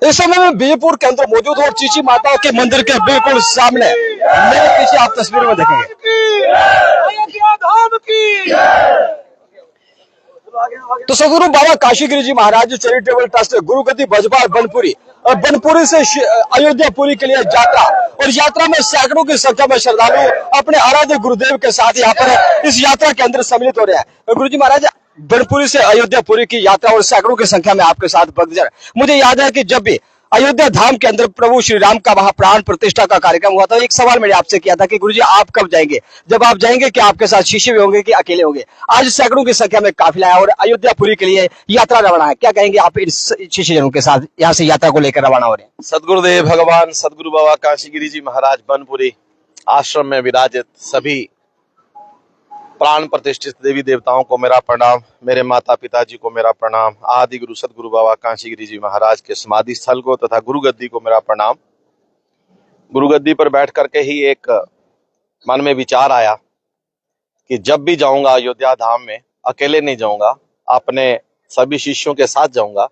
इस समय में बीजेपुर के अंदर मौजूद और चीची माता के मंदिर के बिल्कुल सामने मेरे पीछे आप तस्वीर में देखेंगे। तो सदगुरु बाबा काशीगिरी जी महाराज चैरिटेबल ट्रस्ट गुरुगद्दी बजबार बनपुरी और बनपुरी से अयोध्यापुरी के लिए यात्रा, और यात्रा में सैकड़ों की संख्या में श्रद्धालु अपने आराध्य गुरुदेव के साथ यहाँ पर इस यात्रा के अंदर सम्मिलित हो रहे हैं। गुरु जी महाराज, बनपुरी से अयोध्यापुरी की यात्रा और सैकड़ों की संख्या में आपके साथ भक्तजन, मुझे याद है कि जब भी अयोध्या धाम के अंदर प्रभु श्री राम का वहां प्राण प्रतिष्ठा का कार्यक्रम हुआ था, एक सवाल मैंने आपसे किया था कि गुरुजी आप कब जाएंगे, जब आप जाएंगे कि आपके साथ शिष्य भी होंगे कि अकेले होंगे। आज सैकड़ों की संख्या में काफिला है और अयोध्यापुरी के लिए यात्रा रवाना है, क्या कहेंगे आप इस शिष्यजनों के साथ यहाँ से यात्रा को लेकर रवाना हो रहे हैं? सदगुरुदेव भगवान सदगुरु बाबा काशीगिरी जी महाराज बनपुरी आश्रम में विराजित सभी प्राण प्रतिष्ठित देवी देवताओं को मेरा प्रणाम, मेरे माता पिता जी को मेरा प्रणाम, आदि गुरु सदगुरु बाबा काशीगिरी जी महाराज के समाधि स्थल को तथा गुरु गद्दी को मेरा प्रणाम। गुरु गद्दी पर बैठ करके ही एक मन में विचार आया कि जब भी जाऊंगा अयोध्या धाम में अकेले नहीं जाऊंगा, अपने सभी शिष्यों के साथ जाऊंगा।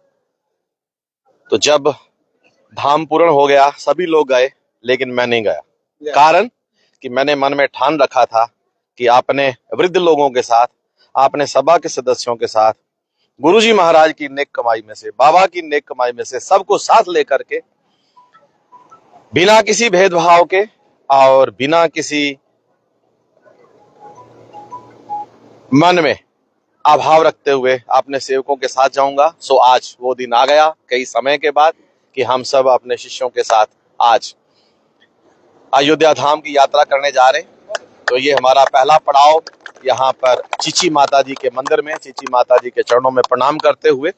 तो जब धाम पूर्ण हो गया, सभी लोग गए लेकिन मैं नहीं गया। कारण कि मैंने मन में ठान रखा था कि अपने वृद्ध लोगों के साथ, अपने सभा के सदस्यों के साथ, गुरुजी महाराज की नेक कमाई में से, बाबा की नेक कमाई में से सबको साथ लेकर के, बिना किसी भेदभाव के और बिना किसी मन में अभाव रखते हुए अपने सेवकों के साथ जाऊंगा। सो आज वो दिन आ गया कई समय के बाद कि हम सब अपने शिष्यों के साथ आज अयोध्या धाम की यात्रा करने जा रहे हैं। तो ये हमारा पहला पड़ाव यहाँ पर चीची माता जी के मंदिर में, चीची माता जी के चरणों में प्रणाम करते हुए,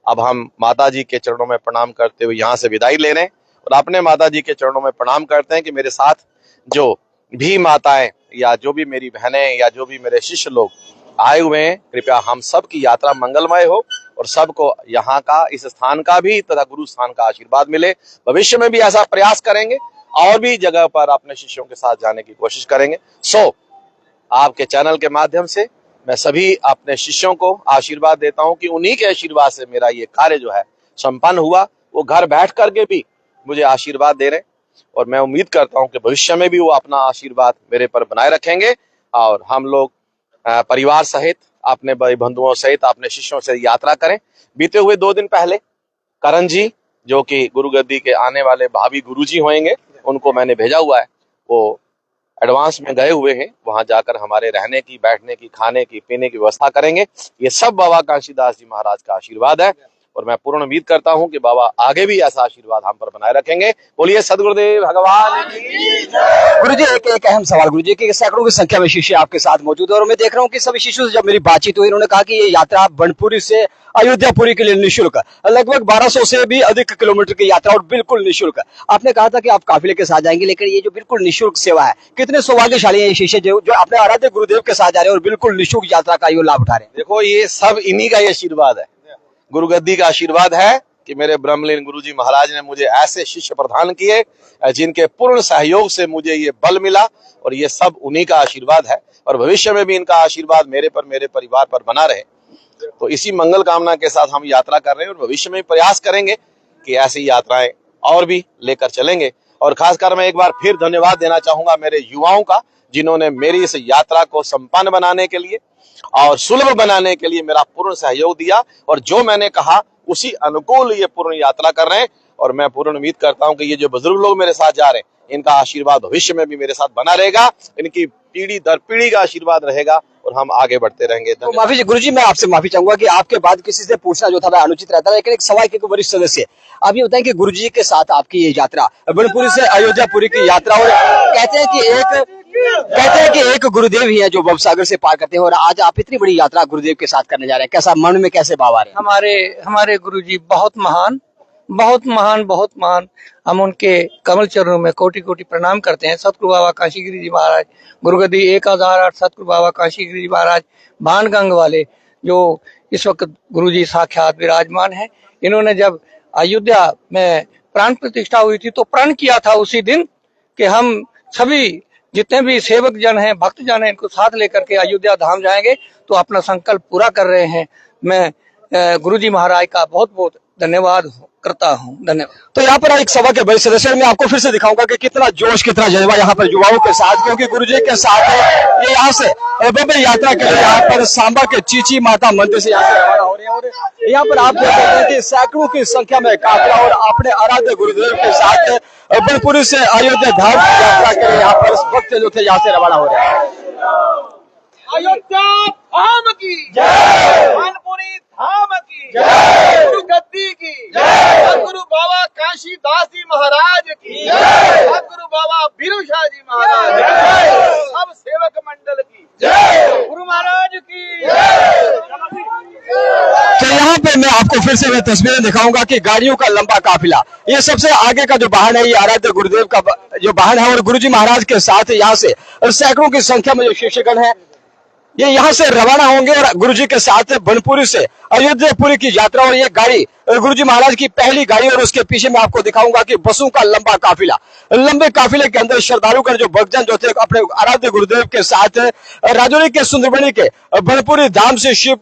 अब हम माता जी के चरणों में प्रणाम करते हुए यहाँ से विदाई ले रहे हैं और अपने माता जी के चरणों में प्रणाम करते हैं कि मेरे साथ जो भी माताएं या जो भी मेरी बहनें या जो भी मेरे शिष्य लोग आए हुए हैं, कृपया हम सब की यात्रा मंगलमय हो और सबको यहाँ का, इस स्थान का भी तथा गुरु स्थान का आशीर्वाद मिले। भविष्य में भी ऐसा प्रयास करेंगे और भी जगह पर अपने शिष्यों के साथ जाने की कोशिश करेंगे। सो आपके चैनल के माध्यम से मैं सभी अपने शिष्यों को आशीर्वाद देता हूं कि उन्हीं के आशीर्वाद से मेरा ये कार्य जो है संपन्न हुआ। वो घर बैठ करके भी मुझे आशीर्वाद दे रहे हैं और मैं उम्मीद करता हूं कि भविष्य में भी वो अपना आशीर्वाद मेरे पर बनाए रखेंगे और हम लोग परिवार सहित, अपने भाई बंधुओं सहित, अपने शिष्यों से यात्रा करें। बीते हुए 2 दिन पहले करण जी, जो कि गुरु गद्दी के आने वाले भावी गुरुजी होंगे, उनको मैंने भेजा हुआ है, वो एडवांस में गए हुए हैं। वहां जाकर हमारे रहने की, बैठने की, खाने की, पीने की व्यवस्था करेंगे। ये सब बाबा काशीदास जी महाराज का आशीर्वाद है और मैं पूर्ण उम्मीद करता हूं कि बाबा आगे भी ऐसा आशीर्वाद हम पर बनाए रखेंगे। बोलिए सदगुरुदेव भगवान की जय। गुरुजी, एक अहम सवाल गुरुजी, कि सैकड़ों की संख्या में शिष्य आपके साथ मौजूद है और मैं देख रहा हूँ कि सभी शिष्यों से जब मेरी बातचीत हुई, उन्होंने कहा कि ये यात्रा बनपुरी से अयोध्यापुरी के लिए निःशुल्क, लगभग 1200 से भी अधिक किलोमीटर की यात्रा और बिल्कुल निःशुल्क। आपने कहा था कि आप काफिले के साथ जाएंगे, लेकिन ये जो बिल्कुल निःशुल्क सेवा है, कितने सौभाग्यशाली है ये शिष्य जो अपने आराध्य गुरुदेव के साथ जा रहे हैं और बिल्कुल निःशुल्क यात्रा का ये लाभ उठा रहे हैं। देखो, ये सब इन्हीं का ही आशीर्वाद है, गुरु गद्दी का आशीर्वाद है कि मेरे ब्रह्मलीन गुरुजी महाराज ने मुझे ऐसे शिष्य प्रदान किए जिनके पूर्ण सहयोग से मुझे ये बल मिला और ये सब उन्हीं का आशीर्वाद है और भविष्य में भी इनका आशीर्वाद मेरे पर, मेरे परिवार पर बना रहे। तो इसी मंगल कामना के साथ हम यात्रा कर रहे हैं और भविष्य में प्रयास करेंगे कि ऐसी यात्राएं और भी लेकर चलेंगे। और खासकर मैं एक बार फिर धन्यवाद देना चाहूंगा मेरे युवाओं का, जिन्होंने मेरी इस यात्रा को संपन्न बनाने के लिए और सुलभ बनाने के लिए मेरा पूर्ण सहयोग दिया और जो मैंने कहा उसी अनुकूल ये पूर्ण यात्रा कर रहे हैं। और मैं पूर्ण उम्मीद करता हूं कि ये जो बुजुर्ग लोग मेरे साथ जा रहे हैं, इनका आशीर्वाद भविष्य में भी मेरे साथ बना रहेगा, इनकी पीढ़ी दर पीढ़ी का आशीर्वाद रहेगा और हम आगे बढ़ते रहेंगे। तो माफी गुरुजी, मैं आपसे माफी चाहूंगा कि आपके बाद किसी से पूछना जो था वह अनुचित रहता है, लेकिन एक सभा के वरिष्ठ सदस्य, आप ये बताएं कि गुरुजी के साथ आपकी ये यात्रा बनपुरी से अयोध्यापुरी की यात्रा, और कहते हैं कि एक गुरुदेव ही है जो भवसागर से पार करते हैं और आज आप इतनी बड़ी यात्रा गुरुदेव के साथ करने जा रहे हैं, कैसा मन में कैसे भाव आ रहे हैं? हमारे गुरुजी बहुत महान, बहुत महान, बहुत महान। हम उनके कमल चरणों में कोटि कोटि प्रणाम करते हैं। सतगुरु बाबा काशीगिरी जी महाराज, गुरुगद्दी 1008 सतगुरु बाबा काशीगिरी जी महाराज भानगंग वाले, जो इस वक्त गुरुजी साक्षात विराजमान है। इन्होंने जब अयोध्या में प्राण प्रतिष्ठा हुई थी तो प्रण किया था उसी दिन कि हम सभी जितने भी सेवक जन हैं, भक्त जन हैं, इनको साथ लेकर के अयोध्या धाम जाएंगे। तो अपना संकल्प पूरा कर रहे हैं। मैं गुरु जी महाराज का बहुत बहुत धन्यवाद करता हूँ। धन्यवाद। तो यहाँ पर एक सभा के बड़े सदस्य मैं आपको फिर से दिखाऊंगा कि कितना जोश कितना जज्बा यहाँ पर युवाओं के साथ, क्योंकि गुरुजी के साथ है ये यहाँ से भव्य यात्रा के लिए यहाँ पर सांबा के चीची माता मंदिर से यहाँ से रवाना हो रहे हैं। और यहाँ पर आप देख सकते हैं कि सैकड़ों की संख्या में काफिला और अपने आराध्य गुरुदेव के साथ बनपुरी से अयोध्या धाम की यात्रा के लिए यहाँ पर भक्त जो थे यहाँ से रवाना हो रहे हैं। अयोध्या धाम की जय, बनपुरी धाम की जय, गुरु गद्दी की जय, गुरु बाबा काशीदास जी महाराज की जय, गुरु बाबा बीरू शाह जी महाराज की जय, सब सेवक मंडल की जय, गुरु महाराज की जय। तो यहाँ पे मैं आपको फिर से मैं तस्वीरें दिखाऊंगा कि गाड़ियों का लंबा काफिला, ये सबसे आगे का जो वाहन है ये आराध्य गुरुदेव का जो वाहन है और गुरुजी महाराज के साथ यहाँ से सैकड़ों की संख्या में जो शिष्यगण है ये यहाँ से रवाना होंगे और गुरुजी के साथ बनपुरी से अयोध्यापुरी की यात्रा। और ये गाड़ी गुरुजी महाराज की पहली गाड़ी और उसके पीछे मैं आपको दिखाऊंगा कि बसों का लंबा काफिला, लंबे काफिले के अंदर श्रद्धालुगण जो भक्तजन जो थे अपने आराध्य गुरुदेव के साथ राजौरी के सुंदरबनी के बनपुरी धाम से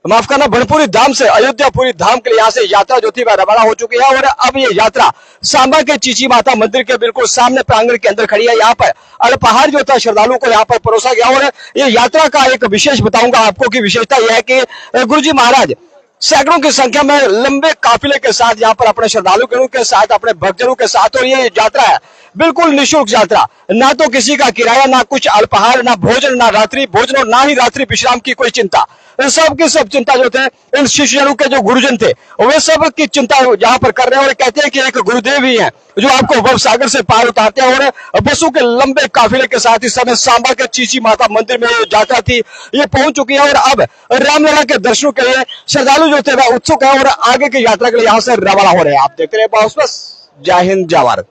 बनपुरी धाम से अयोध्यापुरी धाम के लिए यहाँ से यात्रा जो थी वह रवाना हो चुकी है। और अब ये यात्रा सांबा के चीची माता मंदिर के बिल्कुल सामने प्रांगण के अंदर खड़ी है। यहाँ पर अल्पाहार जो था श्रद्धालुओं को यहाँ पर परोसा गया। और ये यात्रा का एक विशेष बताऊंगा आपको कि विशेषता यह है कि गुरुजी महाराज सैकड़ों की संख्या में लंबे काफिले के साथ यहाँ पर अपने श्रद्धालुओं के साथ अपने भक्तजनों के साथ, और ये यात्रा है बिल्कुल निःशुल्क यात्रा, ना तो किसी का किराया, ना कुछ अल्पाहार, ना भोजन, ना रात्रि भोजन और ना ही रात्रि विश्राम की कोई चिंता। सब की सब चिंता जो थे इन शिष्यजनों के जो गुरुजन थे वे सब की चिंता यहाँ पर कर रहे हैं। और कहते हैं कि एक गुरुदेव ही है जो आपको भव सागर से पार उतारते हैं। और बसों के लंबे काफिले के साथ इस समय सांबा के चीची माता मंदिर में यात्रा थी ये पहुंच चुकी है। और अब रामलला के दर्शनों के लिए श्रद्धालु जो थे वह उत्सुक है और आगे की यात्रा के लिए यहाँ से रवाना हो रहे हैं। आप देखते रहे बॉस बस। जय हिंद जय भारत।